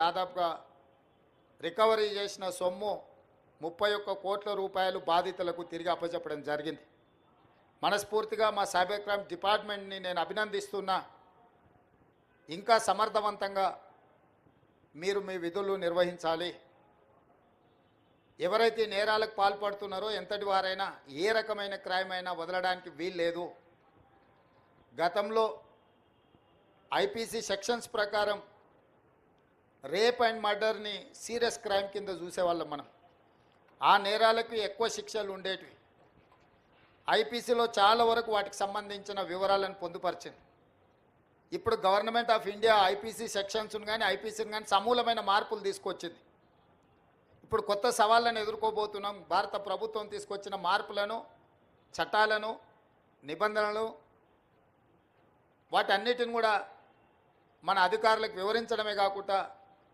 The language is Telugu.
దాదాపుగా రికవరీ చేసిన సొమ్ము 31 కోట్ల రూపాయలు బాధితులకు తిరిగి అప్పచెప్పడం జరిగింది. మనస్ఫూర్తిగా మా సైబర్ క్రైమ్ డిపార్ట్మెంట్ని నేను అభినందిస్తున్నా. ఇంకా సమర్థవంతంగా మీరు మీ విధులు నిర్వహించాలి. ఎవరైతే నేరాలకు పాల్పడుతున్నారో ఎంతటి వారైనా ఏ రకమైన క్రైమ్ అయినా వదలడానికి వీల్లేదు. గతంలో ఐపీసీ సెక్షన్స్ ప్రకారం రేప్ అండ్ మర్డర్ని సీరియస్ క్రైమ్ కింద చూసేవాళ్ళం మనం. ఆ నేరాలకు ఎక్కువ శిక్షలు ఉండేటివి. ఐపీసీలో చాలా వరకు వాటికి సంబంధించిన వివరాలను పొందుపరిచింది. ఇప్పుడు గవర్నమెంట్ ఆఫ్ ఇండియా ఐపీసీ సెక్షన్స్ను కానీ ఐపీసీని కానీ సమూలమైన మార్పులు తీసుకొచ్చింది. ఇప్పుడు కొత్త సవాళ్ళను ఎదుర్కోబోతున్నాం. భారత ప్రభుత్వం తీసుకొచ్చిన మార్పులను, చట్టాలను, నిబంధనలు వాటన్నిటిని కూడా మన అధికారులకు వివరించడమే కాకుండా